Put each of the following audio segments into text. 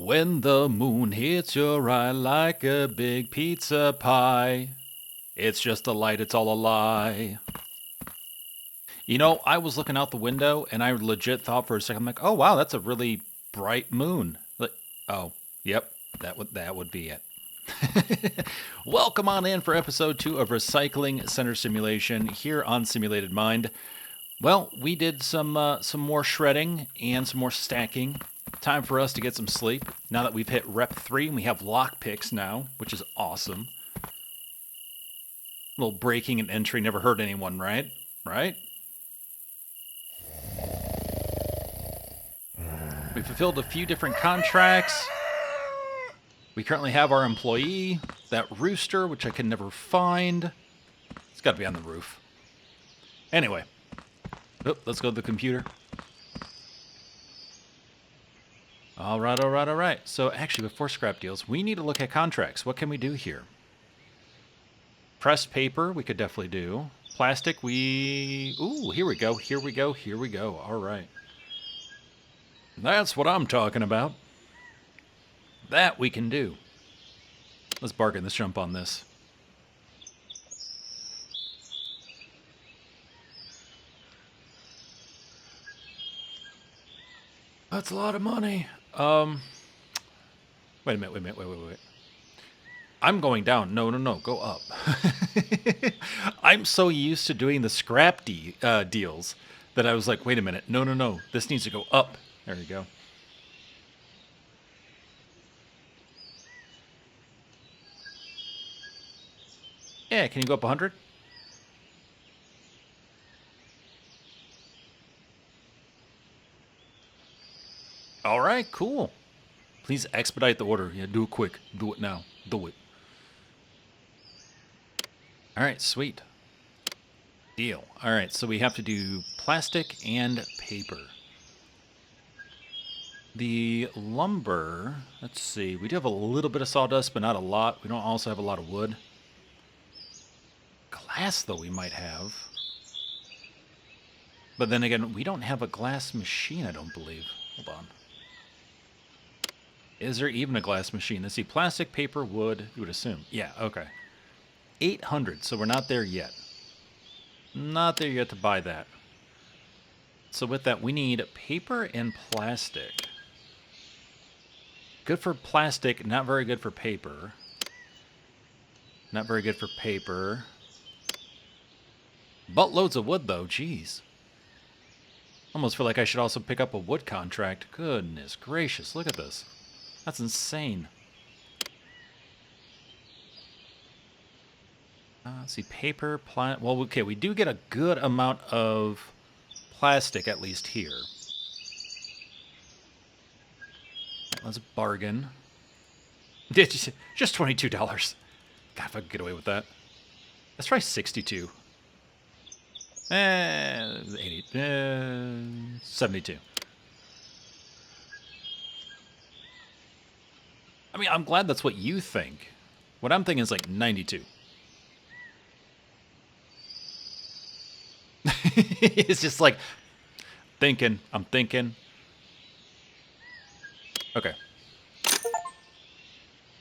When the moon hits your eye like a big pizza pie, it's just a light, it's all a lie. You know, I was looking out the window and I legit thought for a second, I'm like, oh wow, that's a really bright moon. Like, oh, yep, that would be it. Welcome on in for episode 2 of Recycling Center Simulation here on Simulated Mind. Well, we did some more shredding and some more stacking. Time for us to get some sleep. Now that we've hit rep 3 and we have lockpicks now, which is awesome. A little breaking and entry never hurt anyone, right? Right? We fulfilled a few different contracts. We currently have our employee, that rooster, which I can never find. It's got to be on the roof. Anyway. Oh, let's go to the computer. All right. So actually, before scrap deals, we need to look at contracts. What can we do here? Pressed paper, we could definitely do. Plastic, Ooh, here we go. All right. That's what I'm talking about. That we can do. Let's bargain. Let's jump on this. That's a lot of money. Wait a minute. I'm going down. No, go up. I'm so used to doing the scrap deals that I was like, wait a minute. No. This needs to go up. There we go. Yeah, can you go up 100? All right, cool. Please expedite the order. Yeah, do it quick. Do it now. Do it. All right, sweet. Deal. All right, so we have to do plastic and paper. The lumber, let's see. We do have a little bit of sawdust, but not a lot. We don't also have a lot of wood. Glass, though, we might have. But then again, we don't have a glass machine, I don't believe. Hold on. Is there even a glass machine? Let's see. Plastic, paper, wood, you would assume. Yeah, okay. 800, so we're not there yet. Not there yet to buy that. So with that, we need paper and plastic. Good for plastic, not very good for paper. Not very good for paper. Buttloads of wood, though. Jeez. Almost feel like I should also pick up a wood contract. Goodness gracious, look at this. That's insane. Let's see, paper, well, okay, we do get a good amount of plastic, at least here. Right, let's bargain. Just $22. God, if I could get away with that. Let's try 62. 80, 72. I mean, I'm glad that's what you think. What I'm thinking is like 92. It's just like I'm thinking. Okay.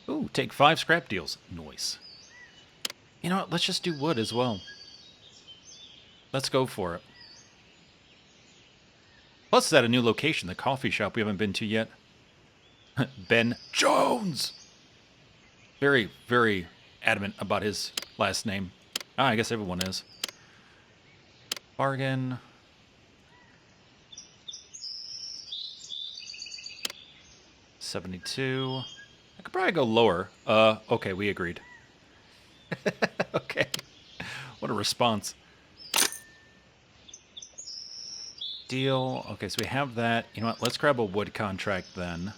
Ooh, take 5 scrap deals. Nice. You know what? Let's just do wood as well. Let's go for it. Plus, it's at a new location, the coffee shop we haven't been to yet. Ben Jones! Very, very adamant about his last name. I guess everyone is. Bargain. $72. I could probably go lower. Okay, we agreed. Okay. What a response. Deal. Okay, so we have that. You know what? Let's grab a wood contract then.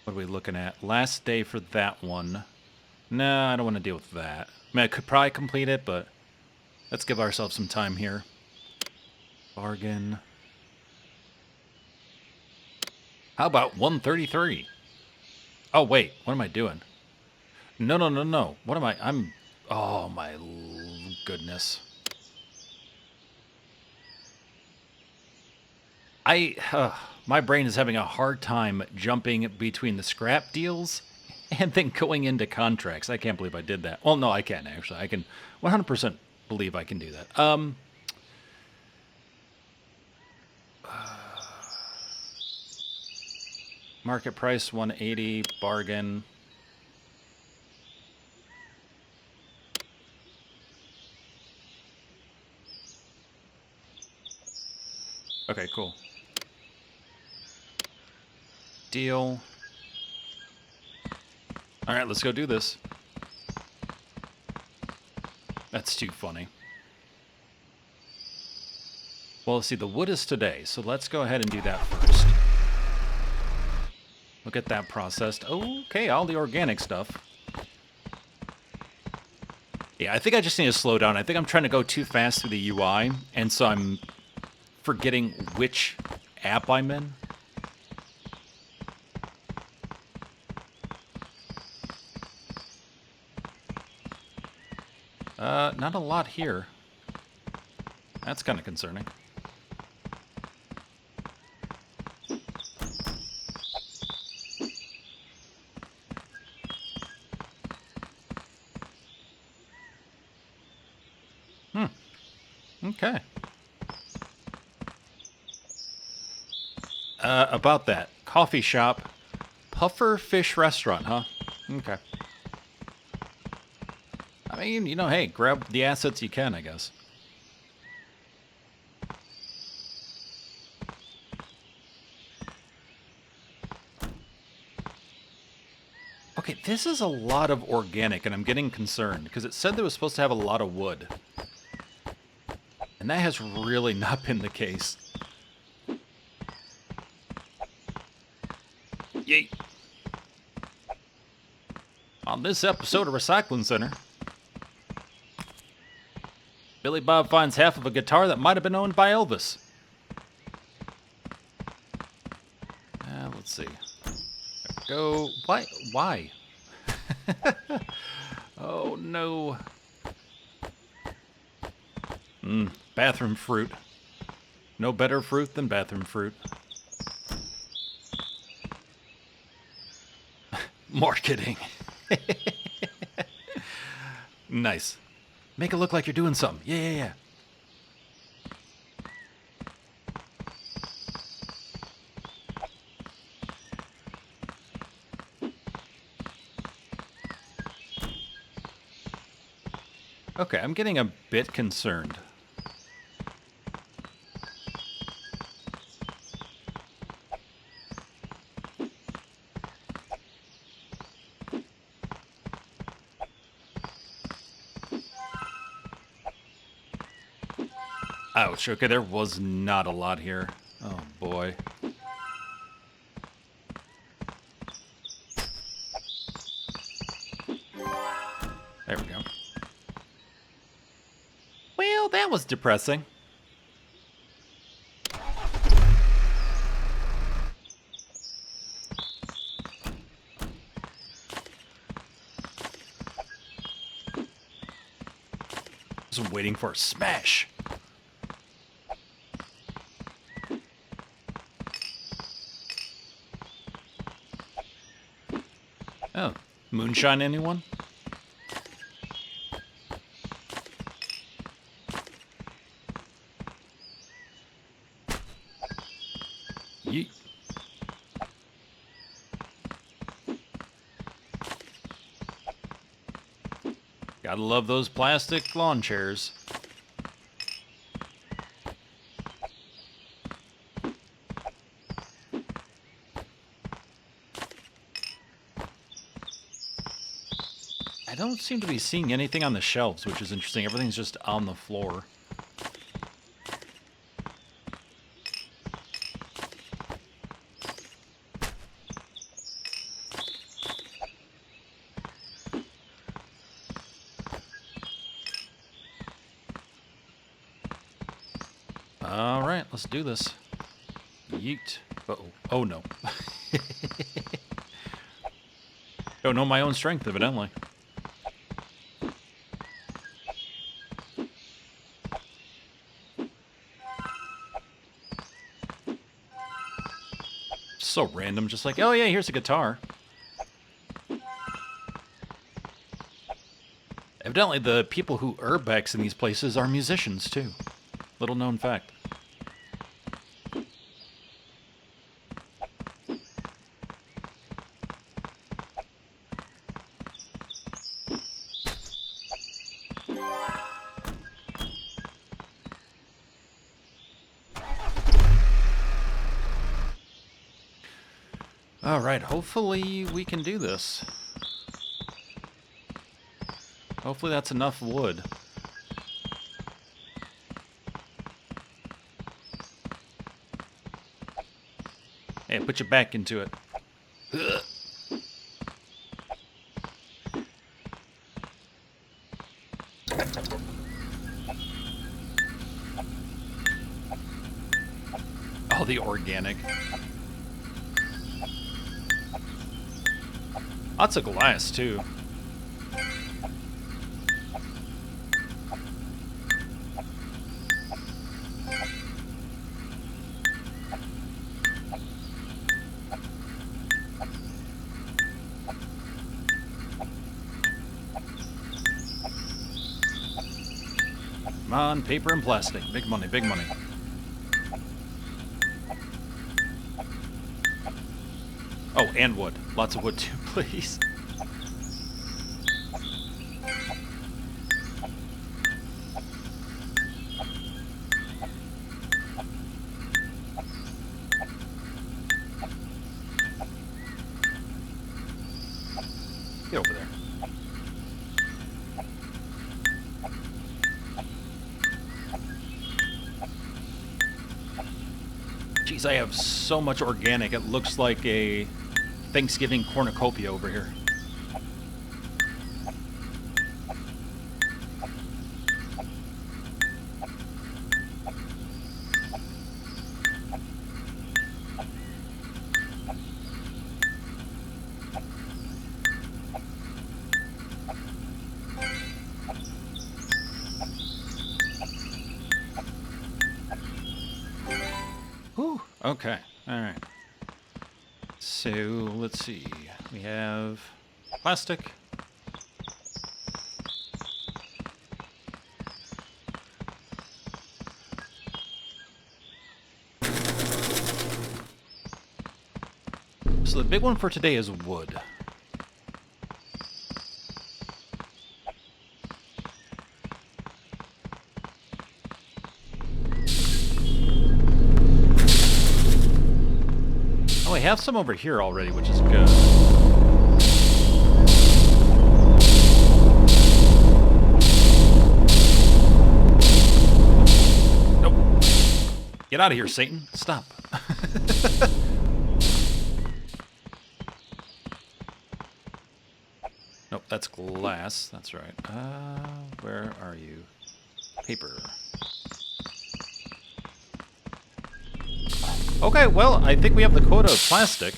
What are we looking at? Last day for that one. No, I don't want to deal with that. I mean, I could probably complete it, but let's give ourselves some time here. Bargain. How about 133? Oh, wait. What am I doing? No. What am I? Oh, my goodness. My brain is having a hard time jumping between the scrap deals and then going into contracts. I can't believe I did that. Well, no, I can actually. I can 100% believe I can do that. Market price 180, bargain. Okay, cool. Deal. All right, let's go do this. That's too funny. Well, let's see, the wood is today, so let's go ahead and do that first. We'll get that processed. Okay, all the organic stuff. Yeah, I think I just need to slow down. I think I'm trying to go too fast through the UI, and so I'm forgetting which app I'm in. Not a lot here. That's kind of concerning. Okay. About that. Coffee shop. Puffer Fish Restaurant, huh? Okay. I mean, you know, hey, grab the assets you can, I guess. Okay, this is a lot of organic, and I'm getting concerned, because it said that it was supposed to have a lot of wood. And that has really not been the case. Yeet. On this episode of Recycling Center, Billy Bob finds half of a guitar that might have been owned by Elvis. Let's see. Go. Why? Why? Oh, no. Bathroom fruit. No better fruit than bathroom fruit. Marketing. Nice. Make it look like you're doing something. Yeah. Okay, I'm getting a bit concerned. Ouch, okay, there was not a lot here. Oh, boy. There we go. Well, that was depressing. Just waiting for a smash. Oh, moonshine, anyone? Yeet. Gotta love those plastic lawn chairs. I don't seem to be seeing anything on the shelves, which is interesting. Everything's just on the floor. All right, let's do this. Yeet. Uh-oh. Oh, no. Don't know my own strength, evidently. So random, just like, oh yeah, here's a guitar. Evidently, the people who urbex in these places are musicians, too. Little known fact. Alright, hopefully we can do this. Hopefully that's enough wood. Hey, put your back into it. Oh, the organic. Lots of glass, too. Come on, paper and plastic. Big money, big money. Oh, and wood. Lots of wood, too, please. Get over there. Jeez, I have so much organic, it looks like a Thanksgiving cornucopia over here. Whew, okay, alright. So, let's see. We have plastic. So the big one for today is wood. Oh, we have some over here already, which is good. Nope. Get out of here, Satan. Stop. Nope, that's glass. That's right. Where are you? Paper. Okay, well, I think we have the quota of plastic.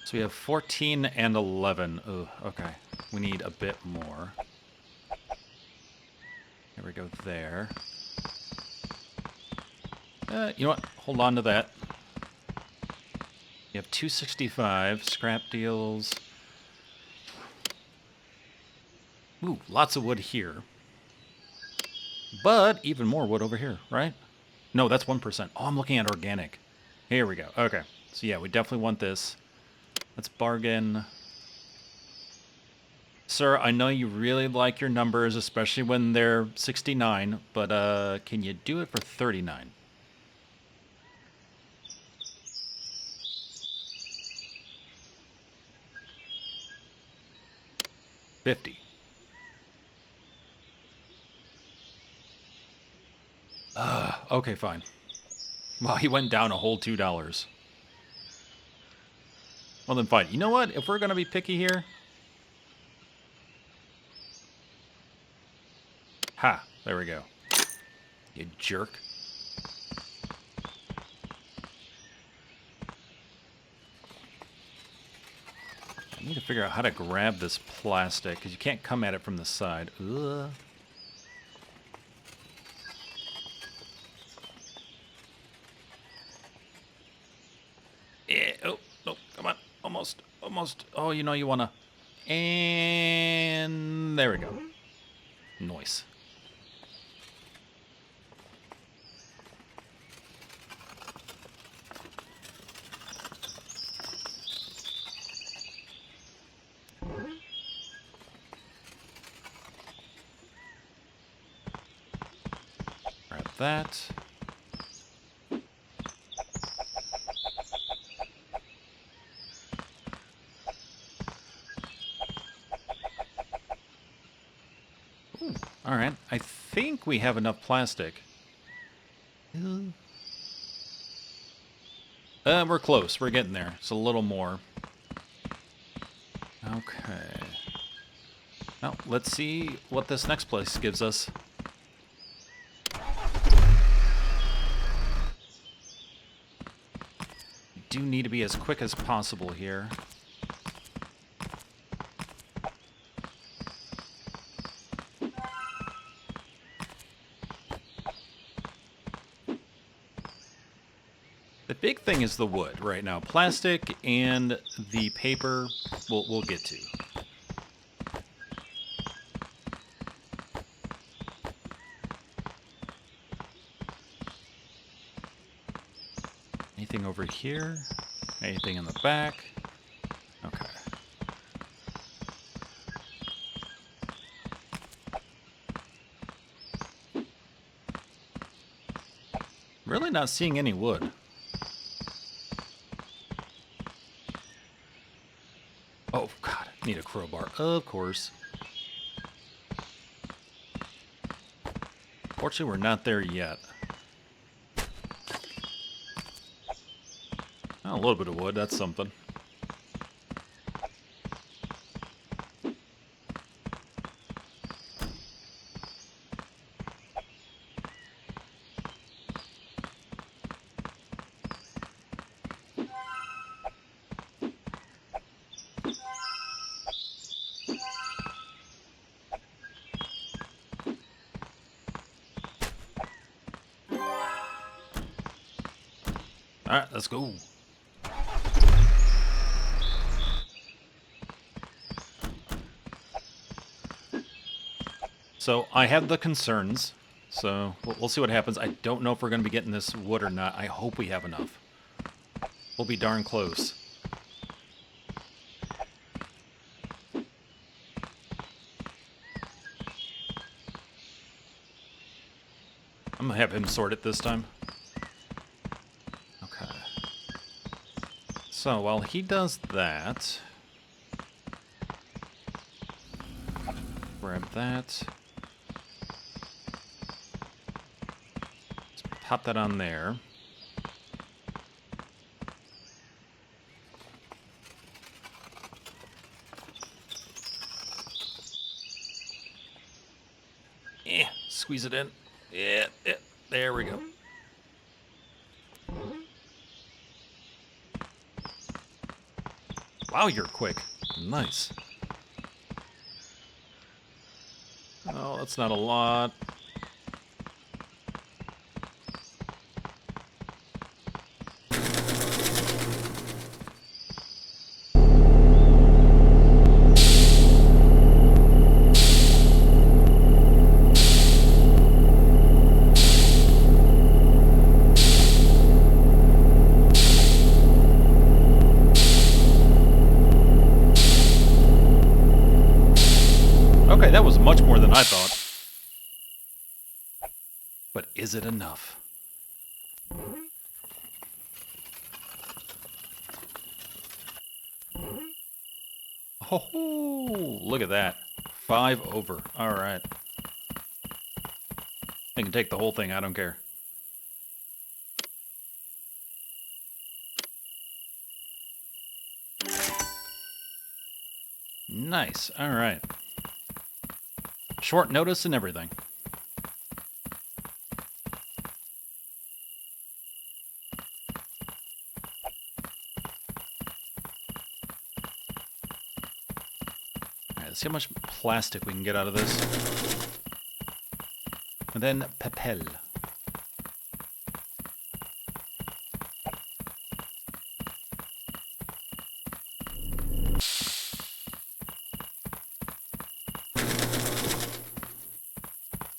So we have 14 and 11. Oh, okay. We need a bit more. There we go there. You know what? Hold on to that. You have 265, scrap deals. Ooh, lots of wood here. But even more wood over here, right? No, that's 1%. Oh, I'm looking at organic. Here we go. Okay. So yeah, we definitely want this. Let's bargain. Sir, I know you really like your numbers, especially when they're 69, but can you do it for 39? $50. Okay, fine. Well, he went down a whole $2. Well, then fine. You know what? If we're going to be picky here... Ha! There we go. You jerk. I need to figure out how to grab this plastic, because you can't come at it from the side. Ugh. Yeah. Oh, no, come on. Almost, almost. Oh, you know you want to... And there we go. Nice. Grab that. Ooh, all right. I think we have enough plastic. We're close. We're getting there. It's a little more. Okay. Now, let's see what this next place gives us. Do need to be as quick as possible here. The big thing is the wood right now. Plastic and the paper we'll get to. Anything over here? Anything in the back? Okay. Really not seeing any wood. Oh, God. Need a crowbar. Of course. Fortunately, we're not there yet. Oh, a little bit of wood. That's something. All right, let's go. So I have the concerns, so we'll see what happens. I don't know if we're going to be getting this wood or not. I hope we have enough. We'll be darn close. I'm going to have him sort it this time. Okay. So while he does that... Grab that. Pop that on there. Squeeze it in. Yeah, there we go. Wow, you're quick. Nice. Oh, that's not a lot. Okay, that was much more than I thought. But is it enough? Oh, look at that. 5 over. All right. I can take the whole thing. I don't care. Nice. All right. Short notice and everything. see how much plastic we can get out of this. And then papel.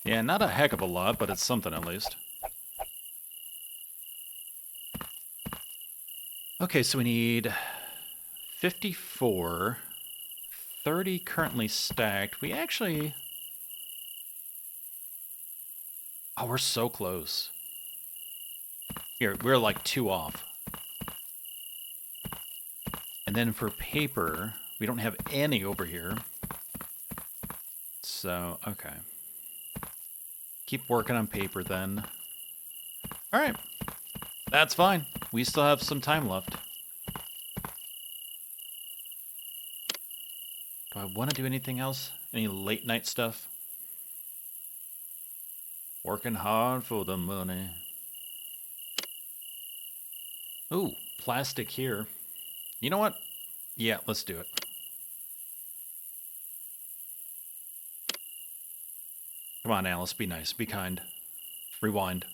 Yeah, not a heck of a lot, but it's something at least. Okay, so we need 54, 30 currently stacked. We actually... Oh, we're so close. Here, we're like 2 off. And then for paper, we don't have any over here. So, okay. Keep working on paper then. Alright. That's fine. We still have some time left. Do I want to do anything else? Any late night stuff? Working hard for the money. Ooh, plastic here. You know what? Yeah, let's do it. Come on, Alice, be nice, be kind. Rewind.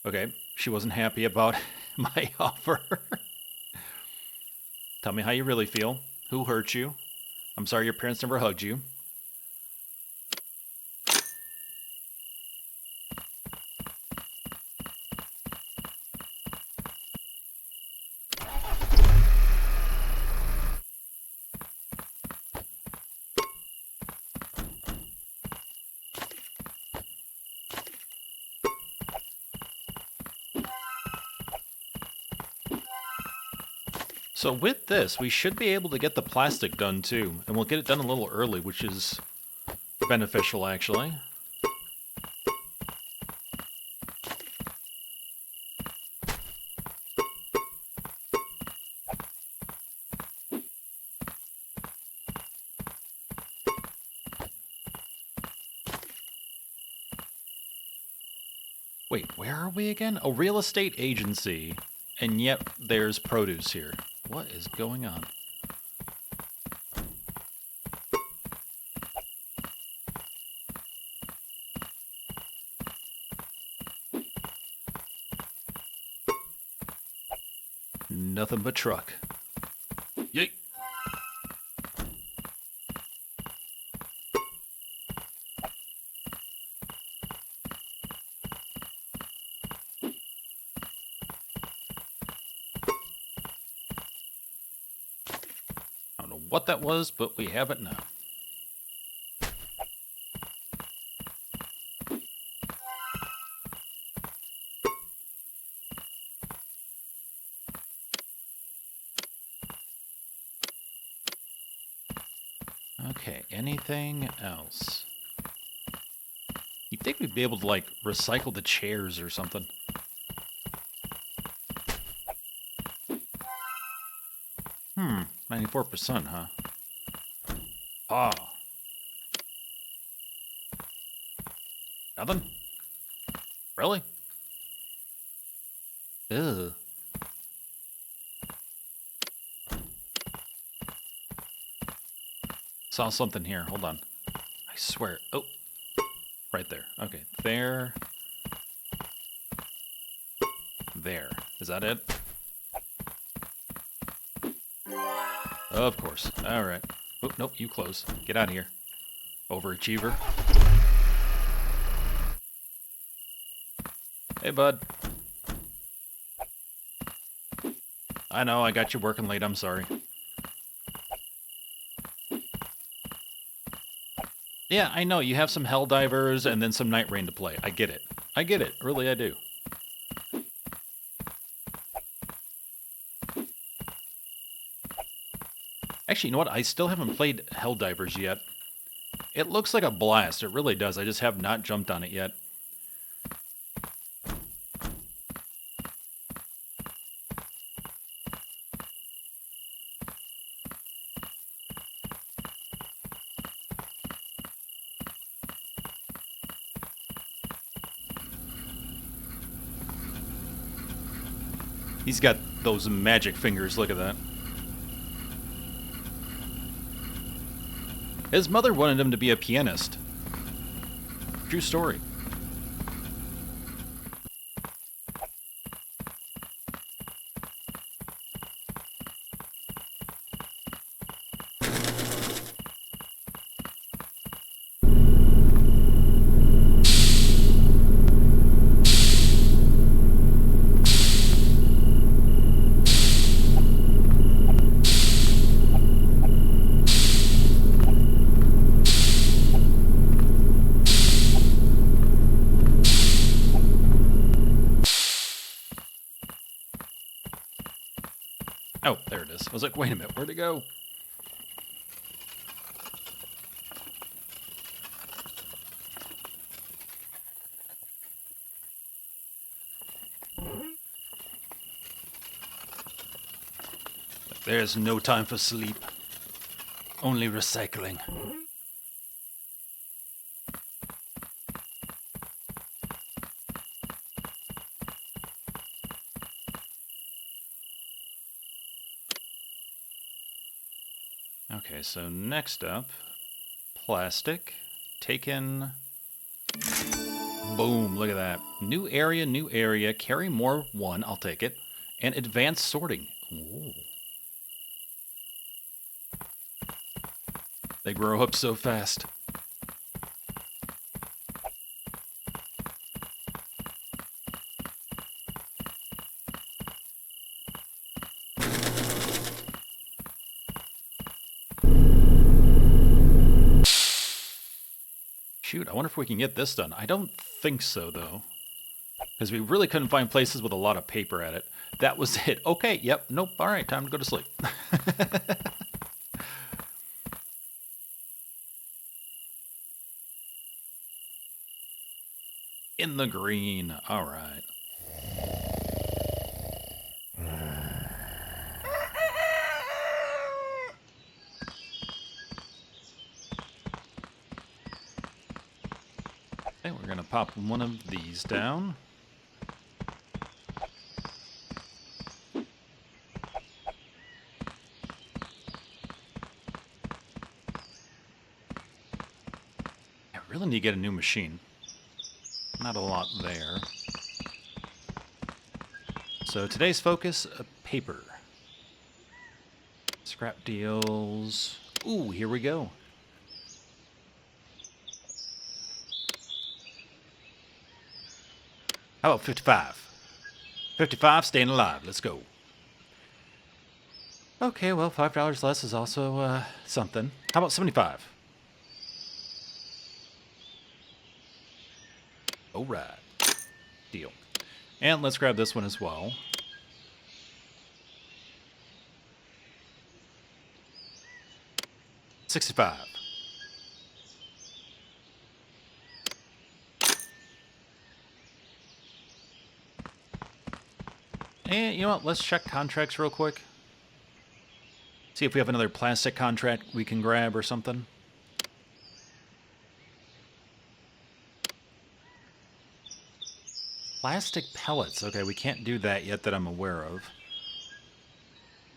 Okay, she wasn't happy about my offer. Tell me how you really feel. Who hurt you? I'm sorry your parents never hugged you. So with this, we should be able to get the plastic done too, and we'll get it done a little early, which is beneficial actually. Wait, where are we again? A real estate agency, and yet there's produce here. What is going on? Nothing but truck. Yeet. I don't know what that was, but we have it now. Okay, anything else? You'd think we'd be able to, like, recycle the chairs or something. 94%, huh? Oh. Nothing? Really? Ugh. Saw something here. Hold on. I swear. Oh. Right there. Okay. There. There. Is that it? Of course. All right. Oh, nope. You close. Get out of here. Overachiever. Hey, bud. I know. I got you working late. I'm sorry. Yeah, I know. You have some Helldivers and then some Night Rain to play. I get it. I get it. Really, I do. Actually, you know what? I still haven't played Helldivers yet. It looks like a blast. It really does. I just have not jumped on it yet. He's got those magic fingers. Look at that. His mother wanted him to be a pianist. True story. Oh, there it is. I was like, wait a minute, where'd it go? There's no time for sleep. Only recycling. Okay, so next up, plastic. Taken. Boom, look at that. New area, carry more, 1, I'll take it. And advanced sorting. Ooh. They grow up so fast. Shoot, I wonder if we can get this done. I don't think so, though. Because we really couldn't find places with a lot of paper at it. That was it. Okay, yep, nope, alright, time to go to sleep. In the green, alright. Okay, we're gonna pop one of these down. I really need to get a new machine. Not a lot there. So today's focus, paper. Scrap deals. Ooh, here we go. How about 55? 55, staying alive. Let's go. Okay, well, $5 less is also something. How about 75? All right. Deal. And let's grab this one as well. $65. And you know what? Let's check contracts real quick. See if we have another plastic contract we can grab or something. Plastic pellets. Okay, we can't do that yet that I'm aware of.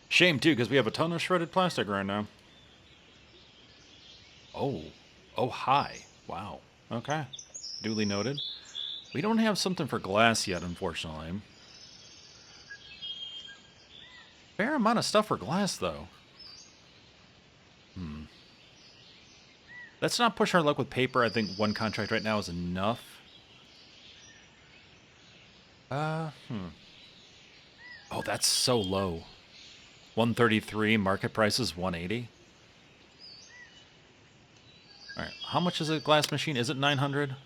Shame, too, because we have a ton of shredded plastic right now. Oh. Oh, hi. Wow. Okay. Duly noted. We don't have something for glass yet, unfortunately. Fair amount of stuff for glass, though. Let's not push our luck with paper. I think one contract right now is enough. Oh, that's so low. 133, market price is 180. Alright, how much is a glass machine? Is it 900?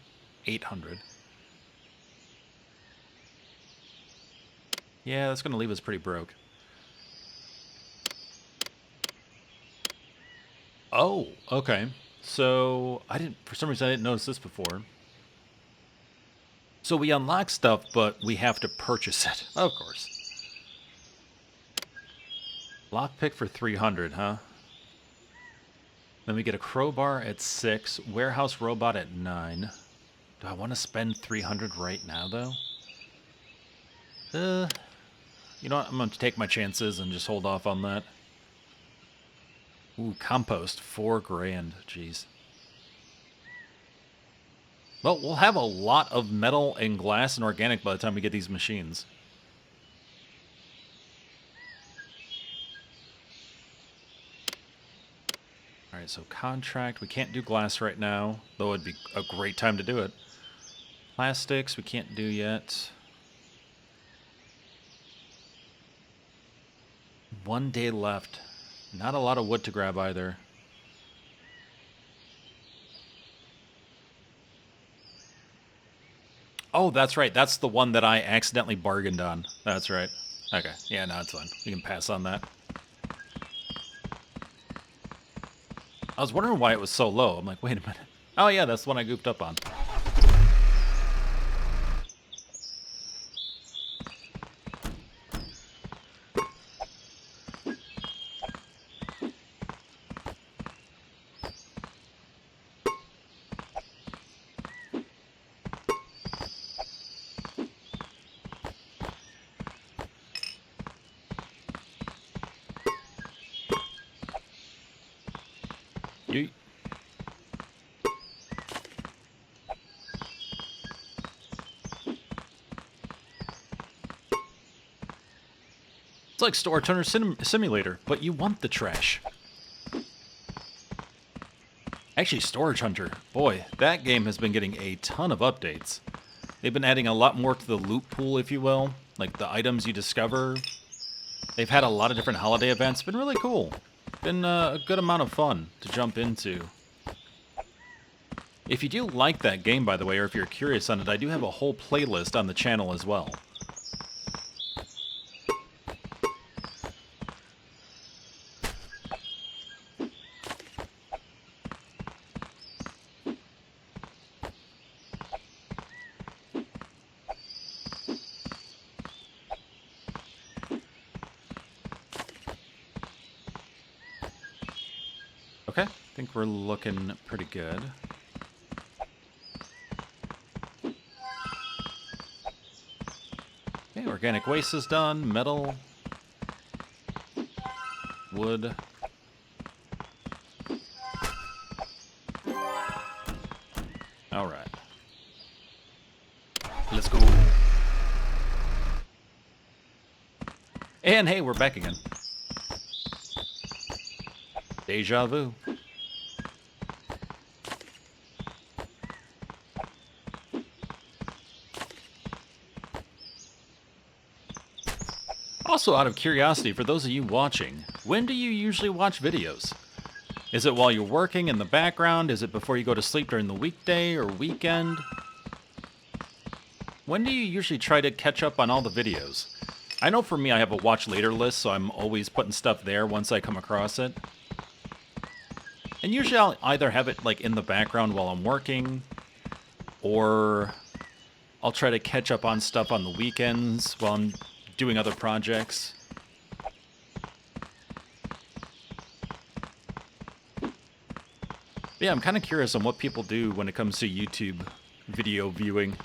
800. Yeah, that's going to leave us pretty broke. Oh, okay. So, for some reason I didn't notice this before. So we unlock stuff, but we have to purchase it. Of course. Lockpick for 300, huh? Then we get a crowbar at 6, warehouse robot at 9. Do I want to spend 300 right now, though? You know what? I'm going to take my chances and just hold off on that. Ooh, compost, 4 grand. Jeez. Well, we'll have a lot of metal and glass and organic by the time we get these machines. All right, so contract. We can't do glass right now, though it'd be a great time to do it. Plastics, we can't do yet. 1 day left. Not a lot of wood to grab either. Oh, that's right. That's the one that I accidentally bargained on. That's right. Okay. Yeah, no, it's fine. We can pass on that. I was wondering why it was so low. I'm like, wait a minute. Oh, yeah, that's the one I goofed up on. Yeet. It's like Storage Hunter Simulator, but you want the trash. Actually, Storage Hunter, boy, that game has been getting a ton of updates. They've been adding a lot more to the loot pool, if you will, like the items you discover. They've had a lot of different holiday events. Been really cool. Been a good amount of fun to jump into. If you do like that game, by the way, or if you're curious on it, I do have a whole playlist on the channel as well. Okay, I think we're looking pretty good. Okay, organic waste is done. Metal. Wood. Alright. Let's go. And hey, we're back again. Deja vu. Also, out of curiosity, for those of you watching, when do you usually watch videos? Is it while you're working in the background? Is it before you go to sleep during the weekday or weekend? When do you usually try to catch up on all the videos? I know for me I have a watch later list, so I'm always putting stuff there once I come across it. And usually I'll either have it like in the background while I'm working, or I'll try to catch up on stuff on the weekends while I'm doing other projects. Yeah, I'm kind of curious on what people do when it comes to YouTube video viewing.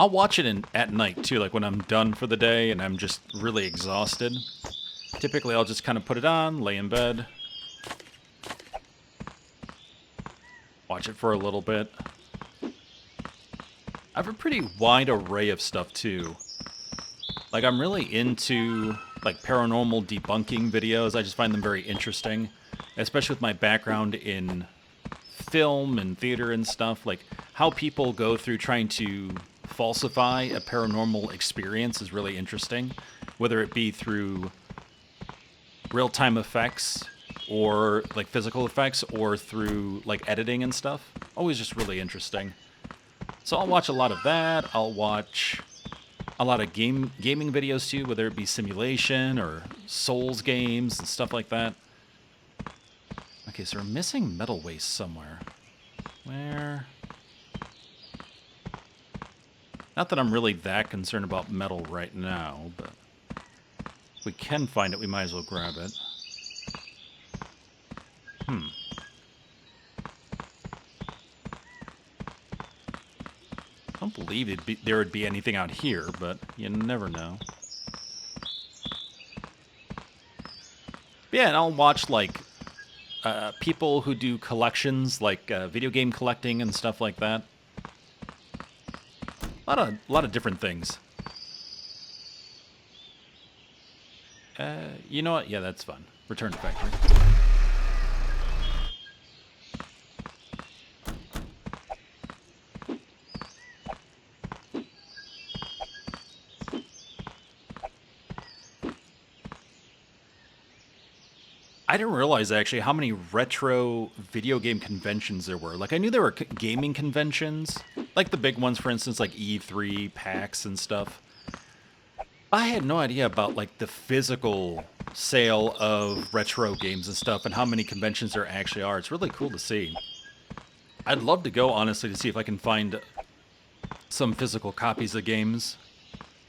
I'll watch it at night too, like when I'm done for the day and I'm just really exhausted. Typically, I'll just kind of put it on, lay in bed, watch it for a little bit. I have a pretty wide array of stuff, too. Like, I'm really into, like, paranormal debunking videos. I just find them very interesting, especially with my background in film and theater and stuff. Like, how people go through trying to falsify a paranormal experience is really interesting, whether it be through real-time effects or like physical effects or through like editing and stuff. Always just really interesting. So I'll watch a lot of that. I'll watch a lot of gaming videos too, whether it be simulation or Souls games and stuff like that. Okay, so we're missing metal waste somewhere. Where? Not that I'm really that concerned about metal right now, but if we can find it, we might as well grab it. I don't believe there would be anything out here, but you never know. Yeah, and I'll watch like people who do collections, like video game collecting and stuff like that. A lot of different things. You know what? Yeah, that's fun. Return to factory. I didn't realize actually how many retro video game conventions there were. Like I knew there were gaming conventions, like the big ones, for instance, like E3, PAX, and stuff. I had no idea about like the physical sale of retro games and stuff, and how many conventions there actually are. It's really cool to see. I'd love to go honestly to see if I can find some physical copies of games,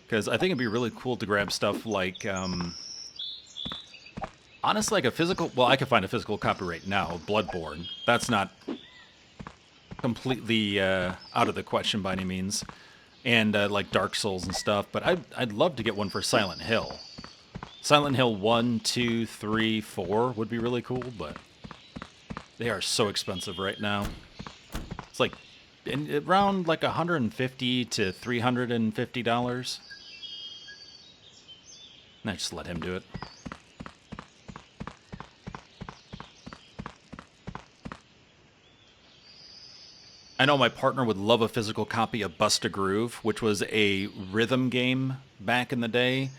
because I think it'd be really cool to grab stuff like. Honestly, like a physical... Well, I could find a physical copy right now of Bloodborne. That's not completely out of the question by any means. And like Dark Souls and stuff. But I'd love to get one for Silent Hill. Silent Hill 1, 2, 3, 4 would be really cool, but they are so expensive right now. It's like around like $150 to $350. And I just let him do it. I know my partner would love a physical copy of Bust a Groove, which was a rhythm game back in the day.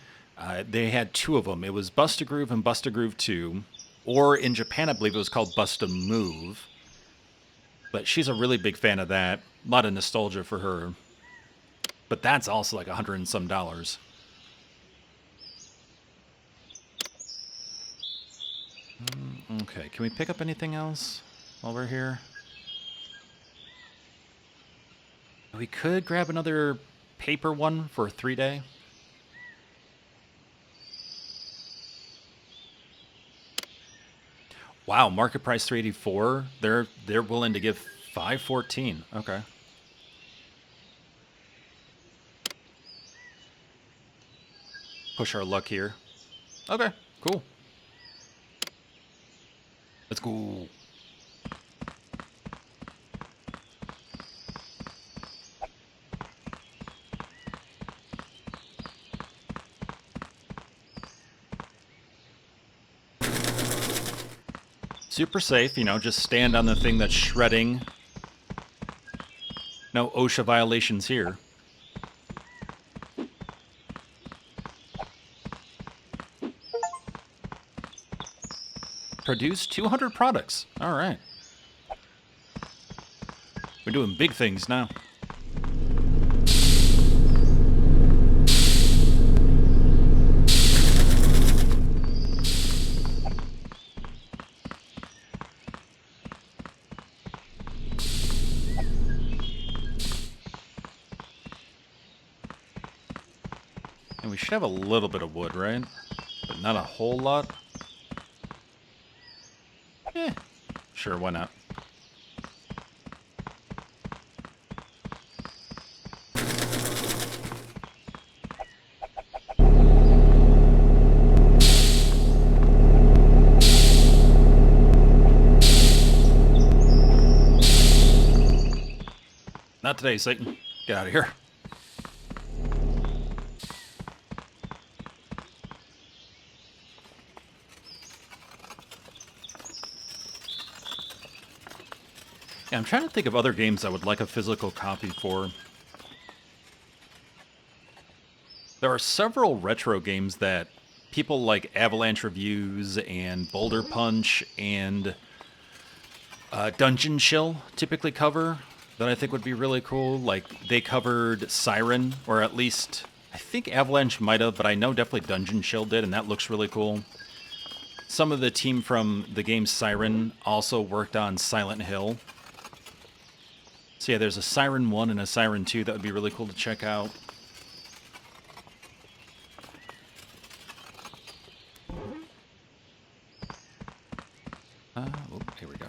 They had two of them. It was Bust a Groove and Bust a Groove 2. Or in Japan, I believe it was called Bust a Move. But she's a really big fan of that. A lot of nostalgia for her. But that's also like $100 and some. Okay, can we pick up anything else while we're here? We could grab another paper one for a 3-day. Wow, market price $384. They're willing to give $514. Okay. Push our luck here. Okay, cool. Let's go. Super safe, you know, just stand on the thing that's shredding. No OSHA violations here. Produce 200 products. All right. We're doing big things now. And we should have a little bit of wood, right? But not a whole lot. Sure, why not? Not today, Satan. Get out of here. Yeah, I'm trying to think of other games I would like a physical copy for. There are several retro games that people like Avalanche Reviews and Boulder Punch and Dungeon Chill typically cover that I think would be really cool. Like, they covered Siren, or at least, I think Avalanche might have, but I know definitely Dungeon Chill did, and that looks really cool. Some of the team from the game Siren also worked on Silent Hill. So yeah, there's a Siren 1 and a Siren 2 that would be really cool to check out. Here we go.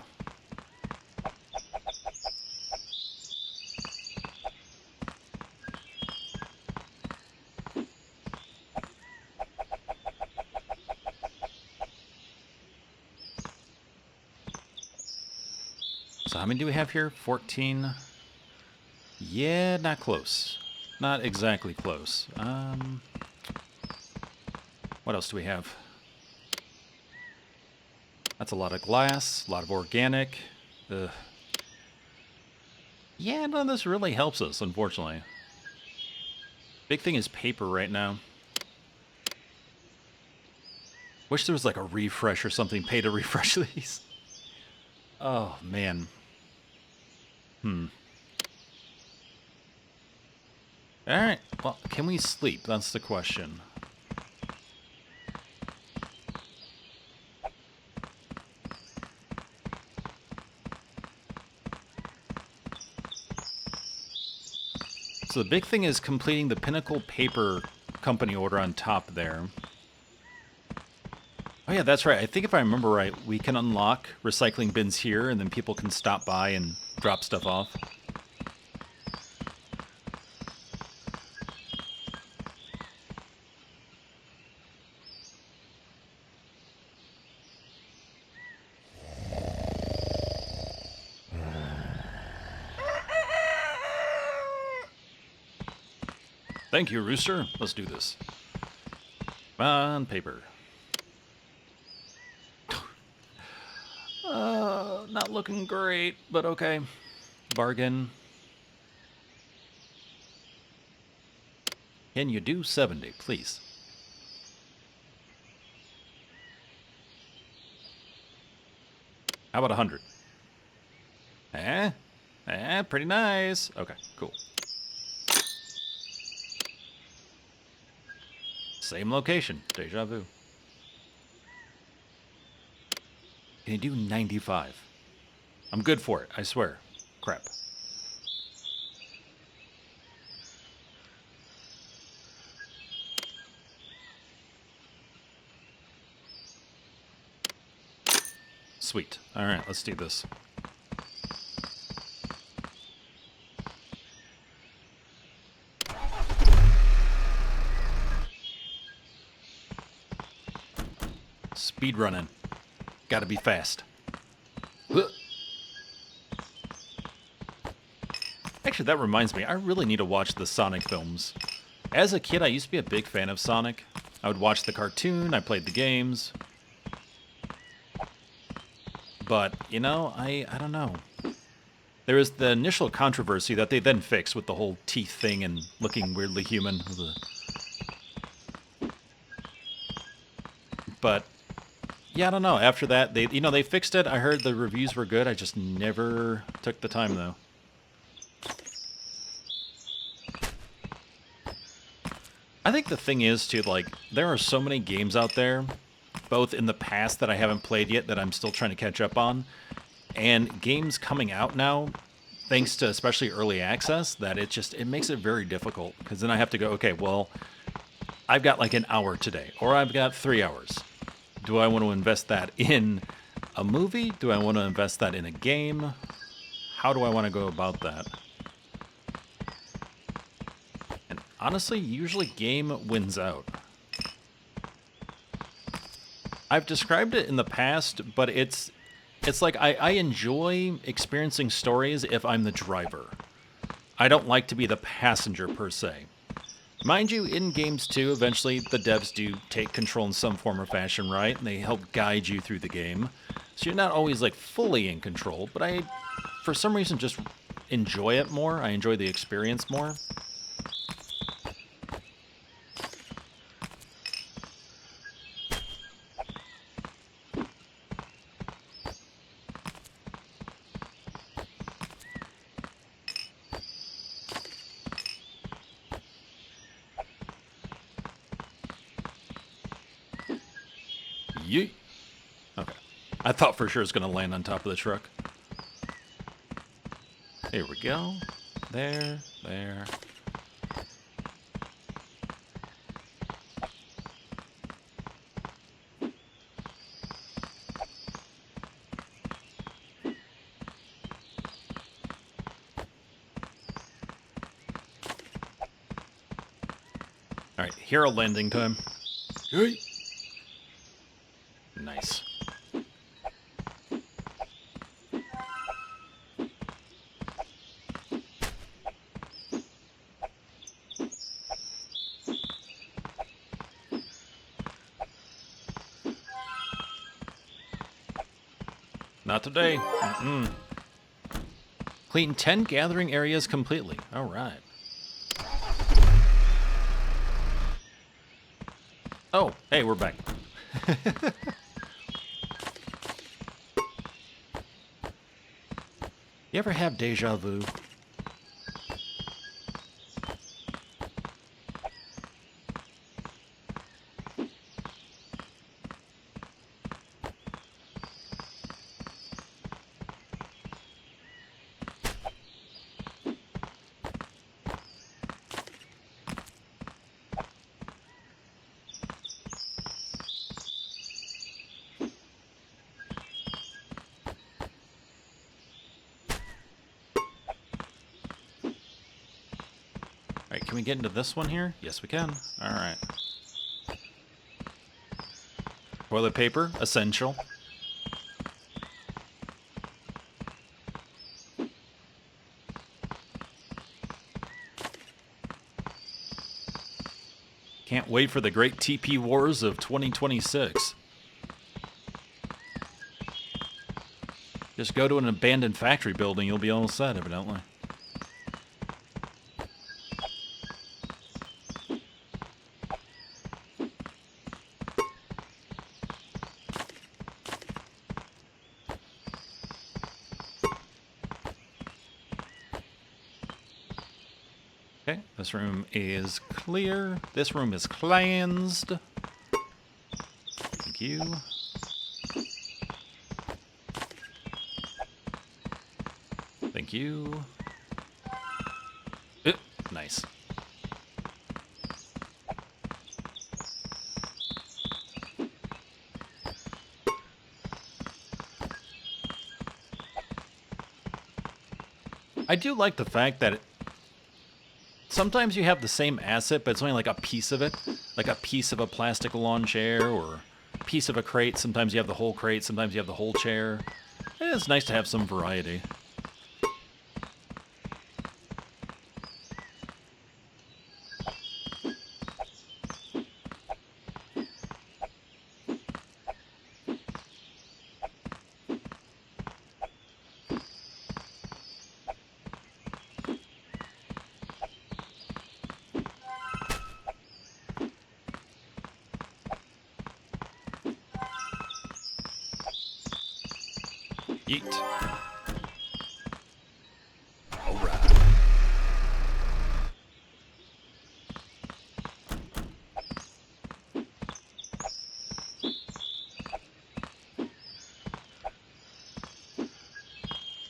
So how many do we have here? 14. Yeah, not close. Not exactly close. What else do we have? That's a lot of glass, a lot of organic. Ugh. Yeah, none of this really helps us, unfortunately. Big thing is paper right now. Wish there was like a refresh or something. Pay to refresh these. Oh, man. Alright, well, can we sleep? That's the question. So the big thing is completing the Pinnacle Paper Company order on top there. Oh yeah, that's right. I think if I remember right, we can unlock recycling bins here, and then people can stop by and drop stuff off. Thank you, Rooster. Let's do this. Come on, paper. Not looking great, but okay. Bargain. Can you do 70, please? How about 100? Pretty nice. Okay, cool. Same location. Deja vu. Can you do 95? I'm good for it, I swear. Crap. Sweet. Alright, let's do this. Speed running. Gotta be fast. Actually, that reminds me, I really need to watch the Sonic films. As a kid, I used to be a big fan of Sonic. I would watch the cartoon, I played the games. But, you know, I don't know. There was the initial controversy that they then fixed with the whole teeth thing and looking weirdly human. But, yeah, I don't know. After that, they fixed it. I heard the reviews were good. I just never took the time, though. I think the thing is, too, like, there are so many games out there, both in the past that I haven't played yet that I'm still trying to catch up on, and games coming out now, thanks to especially early access, that it makes it very difficult, because then I have to go, okay, well, I've got like an hour today, or I've got 3 hours. Do I want to invest that in a movie? Do I want to invest that in a game? How do I want to go about that? And honestly, usually game wins out. I've described it in the past, but it's like I enjoy experiencing stories if I'm the driver. I don't like to be the passenger per se. Mind you, in games too, eventually the devs do take control in some form or fashion, right? And they help guide you through the game. So you're not always like fully in control, but I, for some reason, just enjoy it more. I enjoy the experience more. Yeet. Okay. I thought for sure it was going to land on top of the truck. Here we go. There, there. Alright, hero landing time. Hey. Nice. Not today. Clean 10 gathering areas completely. All right. Oh, hey, we're back. You ever have deja vu? All right, can we get into this one here? Yes, we can. All right. Toilet paper, essential. Can't wait for the great TP wars of 2026. Just go to an abandoned factory building, you'll be all set, evidently. Okay, this room is clear. This room is cleansed. Thank you. Thank you. Nice. I do like the fact that sometimes you have the same asset, but it's only like a piece of it. Like a piece of a plastic lawn chair or a piece of a crate. Sometimes you have the whole crate, sometimes you have the whole chair. It's nice to have some variety. Yeet. All right.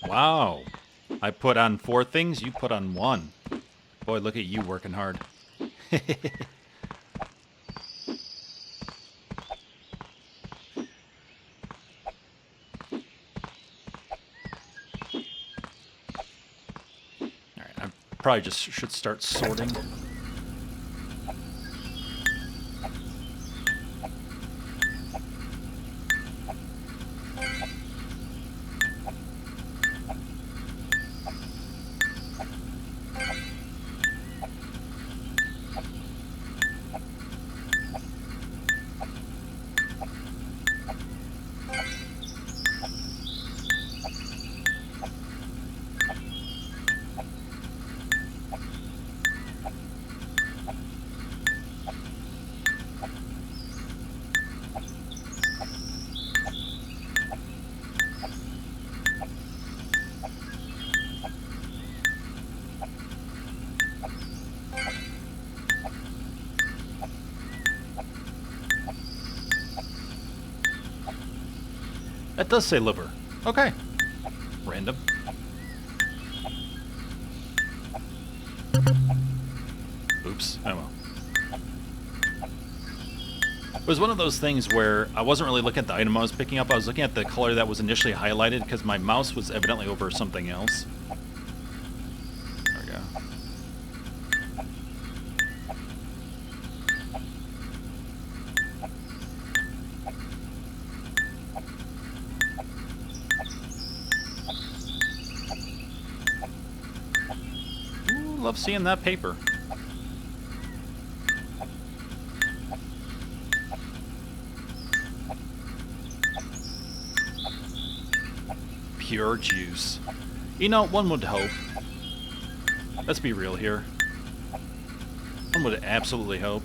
Wow. I put on 4 things, you put on 1. Boy, look at you working hard. Probably just should start sorting. That does say liver. Okay. Random. Oops. Oh well. It was one of those things where I wasn't really looking at the item I was picking up. I was looking at the color that was initially highlighted because my mouse was evidently over something else. There we go. Ooh, love seeing that paper. pure juice. You know, one would hope. Let's be real here. One would absolutely hope.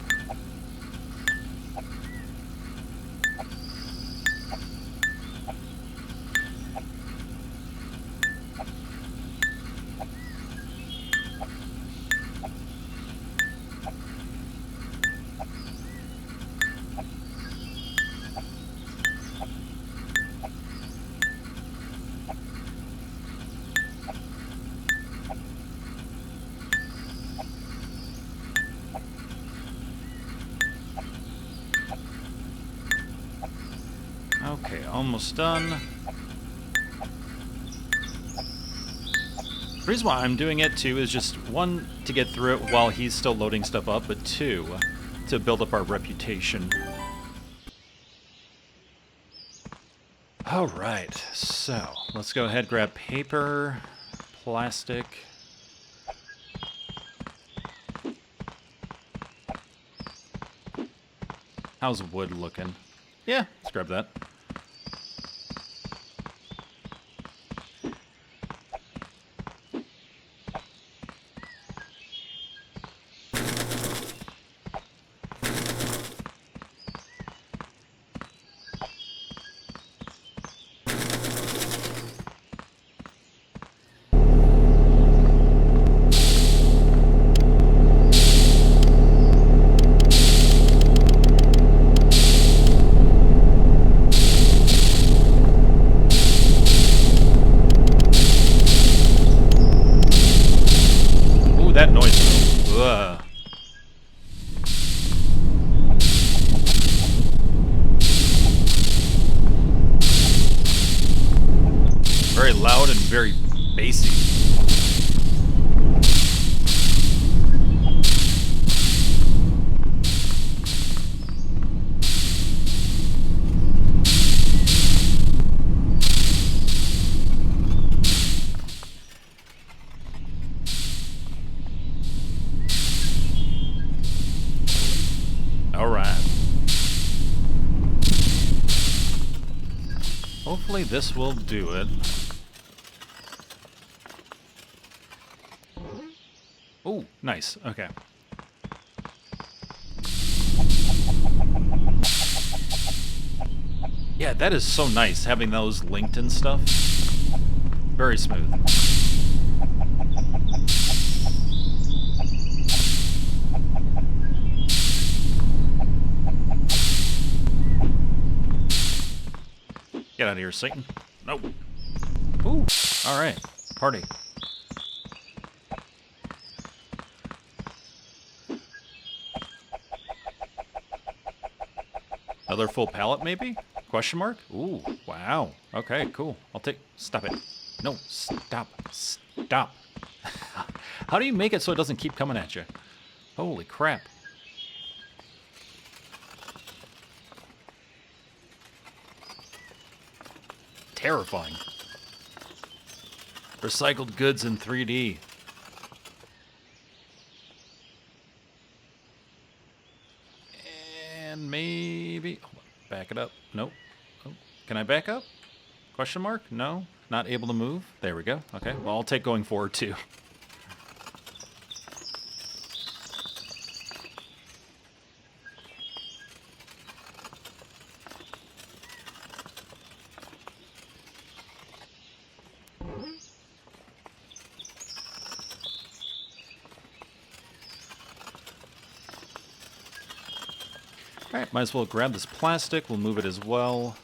Okay, almost done. The reason why I'm doing it, too, is just, one, to get through it while he's still loading stuff up, but two, to build up our reputation. Alright, so, let's go ahead, grab paper, plastic. How's wood looking? Yeah, let's grab that. That noise. Ugh. Very loud and very bassy. Alright. Hopefully this will do it. Oh, nice. Okay. Yeah, that is so nice, having those linked and stuff. Very smooth. Get out of here, Satan. Nope. Ooh. Alright. Party. Another full pallet, maybe? Question mark? Ooh. Wow. Okay, cool. I'll take... Stop it. No. Stop. Stop. How do you make it so it doesn't keep coming at you? Holy crap. Terrifying. Recycled goods in 3D. And maybe... Hold on. Back it up. Nope. Oh. Can I back up? Question mark? No? Not able to move? There we go. Okay. Well, I'll take going forward, too. Alright, might as well grab this plastic. We'll move it as well.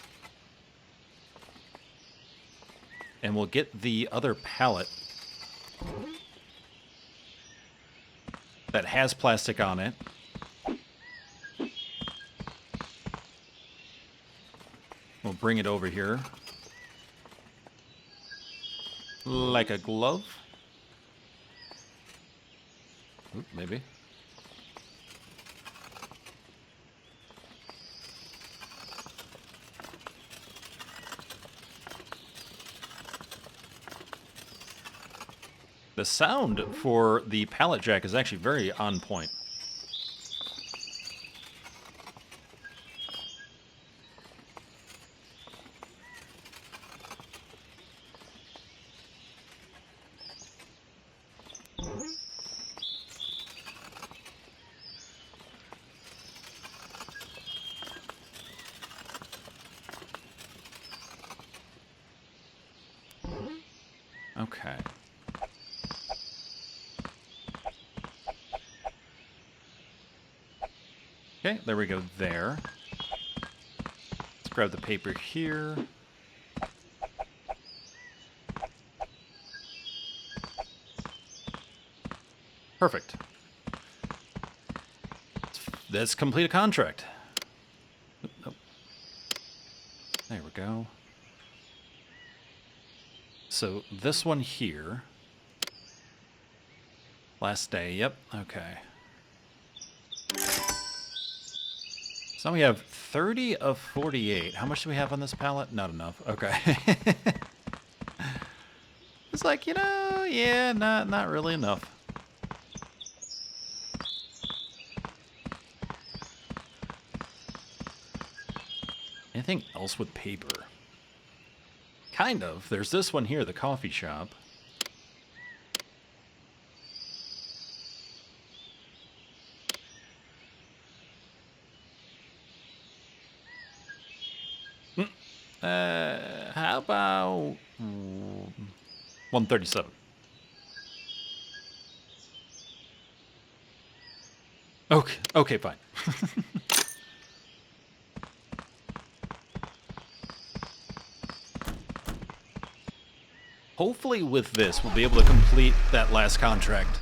And we'll get the other pallet that has plastic on it. We'll bring it over here. Like a glove. Oop, maybe. The sound for the pallet jack is actually very on point. Okay. Okay, there we go there. Let's grab the paper here. Perfect. Let's complete a contract. Nope. There we go. So this one here. Last day, yep, okay. So now we have 30 of 48. How much do we have on this pallet? Not enough. Okay. It's like, you know, yeah, not really enough. Anything else with paper? Kind of. There's this one here, the coffee shop. How about 137? Okay, fine. Hopefully with this, we'll be able to complete that last contract.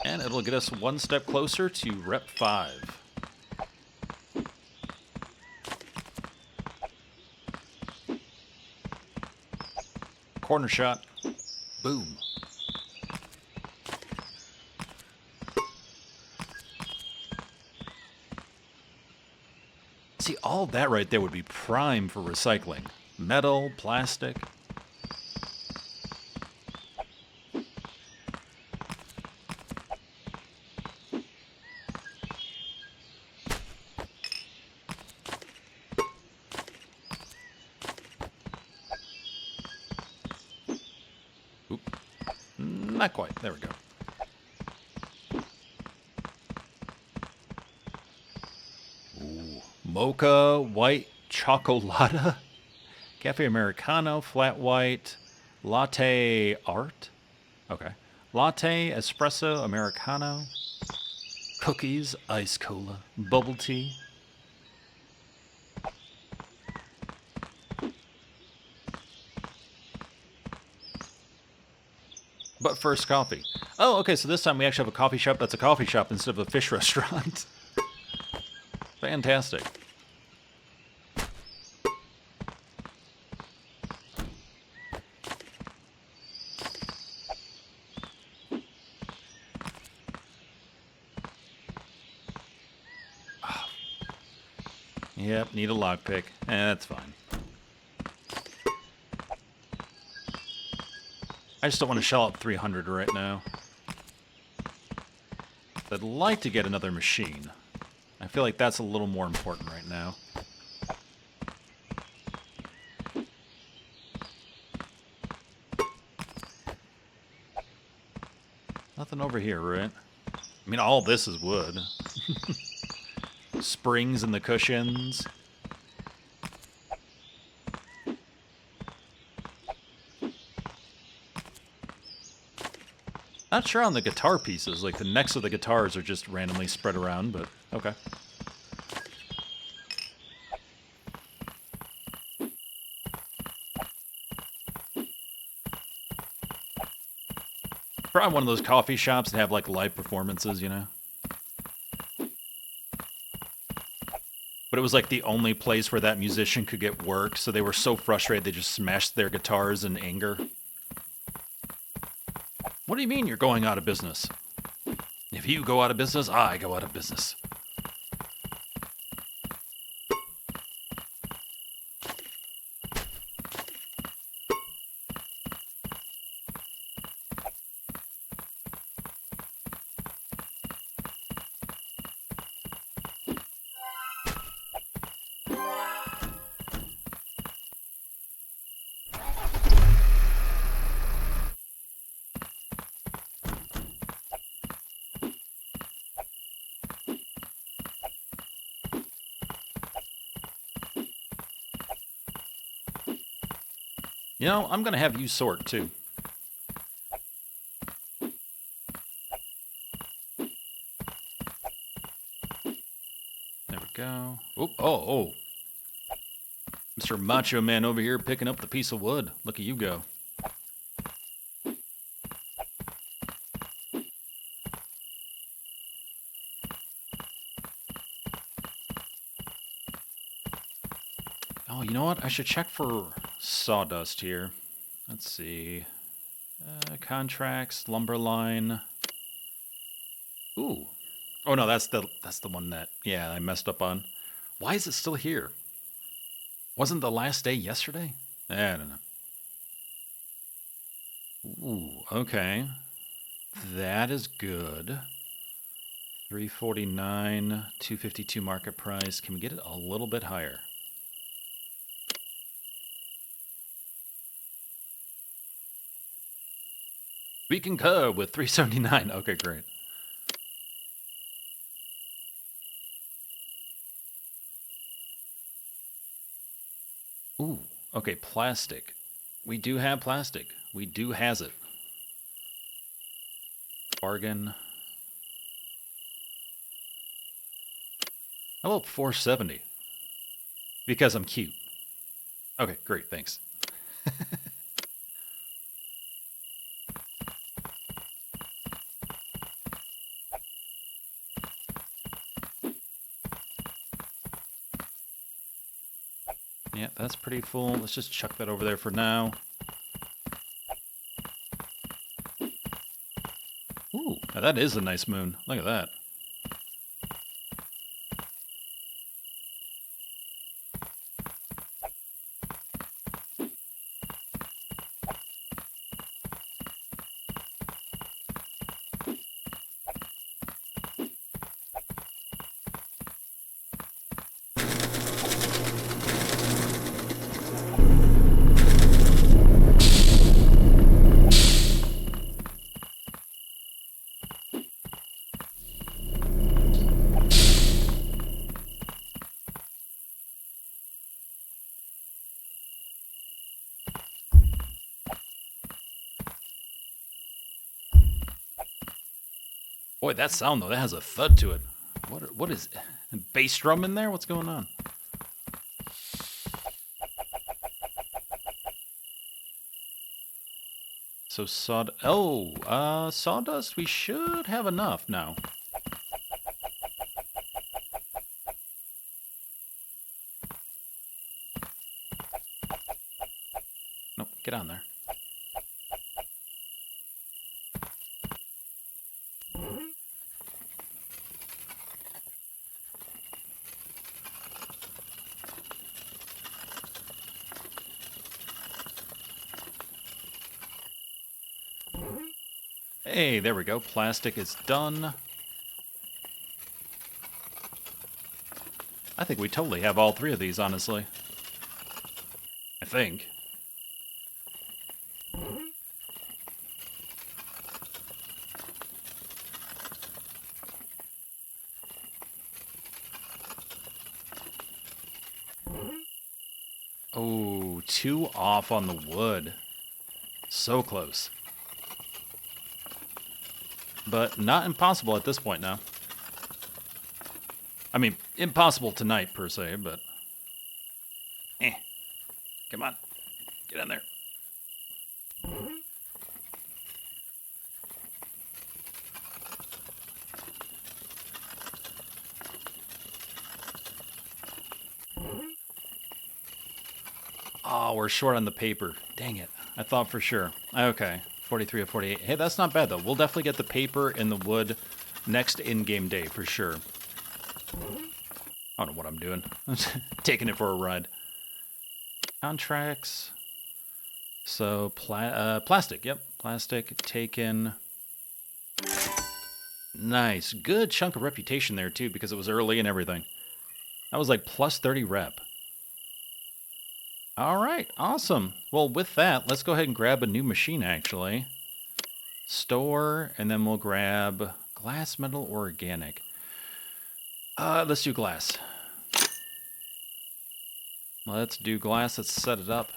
And it'll get us one step closer to Rep 5. Corner shot. Boom. See, all that right there would be prime for recycling. Metal, plastic. Oop. Not quite. There we go. Ooh. Mocha, white chocolata, cafe americano, flat white, latte art. Okay. Latte, espresso, americano, cookies, ice cola, bubble tea. But first coffee. Oh, okay, so this time we actually have a coffee shop that's a coffee shop instead of a fish restaurant. Fantastic. Yep, need a lockpick. That's fine. I just don't want to shell out 300 right now. I'd like to get another machine. I feel like that's a little more important right now. Nothing over here, right? I mean, all this is wood. Springs in the cushions. Not sure on the guitar pieces, like the necks of the guitars are just randomly spread around, but okay. Probably one of those coffee shops that have like live performances, you know? But it was like the only place where that musician could get work, so they were so frustrated they just smashed their guitars in anger. What do you mean you're going out of business? If you go out of business, I go out of business. You know, I'm going to have you sort, too. There we go. Oop, oh. Mr. Macho Man over here picking up the piece of wood. Look at you go. Oh, you know what? I should check for sawdust here. Let's see. Contracts, lumber line. Ooh. Oh no, that's the one that I messed up on. Why is it still here? Wasn't the last day yesterday? I don't know. Ooh, okay. That is good. 349, 252 market price. Can we get it a little bit higher? We concur with 379. Okay, great. Ooh, okay, plastic. We do have plastic. We do has it. Bargain. How about 470? Because I'm cute. Okay, great, thanks. Yeah, that's pretty full. Let's just chuck that over there for now. Ooh, now that is a nice moon. Look at that. Boy, that sound though, that has a thud to it. What is bass drum in there? What's going on? So sawdust. We should have enough now. Nope, get on there. Hey, there we go. Plastic is done. I think we totally have all three of these, honestly. I think. Oh, 2 off on the wood. So close. But not impossible at this point now. I mean, impossible tonight, per se, but... Come on. Get in there. Oh, we're short on the paper. Dang it. I thought for sure. Okay. 43 or 48. Hey, that's not bad, though. We'll definitely get the paper and the wood next in-game day, for sure. I don't know what I'm doing. I'm taking it for a ride. Contracts. So, plastic. Yep. Plastic taken. Nice. Good chunk of reputation there, too, because it was early and everything. That was like plus 30 rep. All right. Awesome. Well, with that, let's go ahead and grab a new machine, actually. Store, and then we'll grab glass, metal, or organic. Let's do glass. Let's do glass. Let's set it up.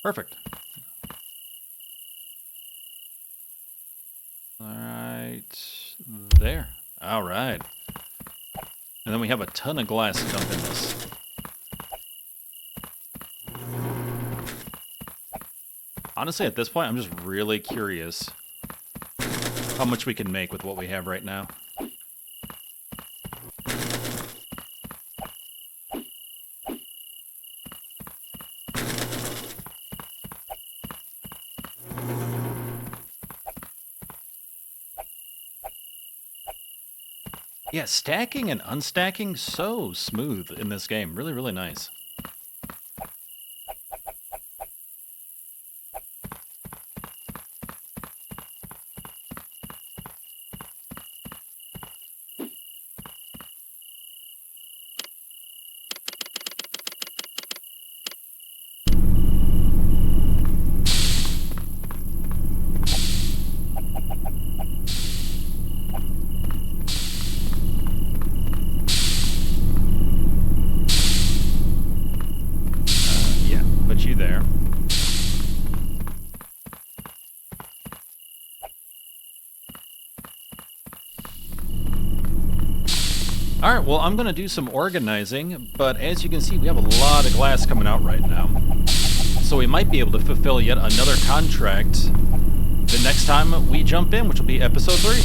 Perfect. All right. There. All right. And then we have a ton of glass to dump in this. Honestly, at this point, I'm just really curious how much we can make with what we have right now. Yeah, stacking and unstacking so smooth in this game. Really, really nice. Yeah, put you there. All right, well, I'm going to do some organizing, but as you can see, we have a lot of glass coming out right now. So we might be able to fulfill yet another contract the next time we jump in, which will be episode 3.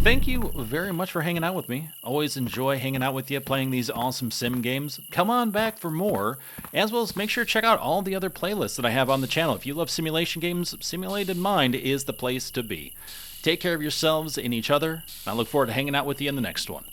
Thank you very much for hanging out with me. Always enjoy hanging out with you, playing these awesome sim games. Come on back for more, as well as make sure to check out all the other playlists that I have on the channel. If you love simulation games, Simulated Mind is the place to be. Take care of yourselves and each other. I look forward to hanging out with you in the next one.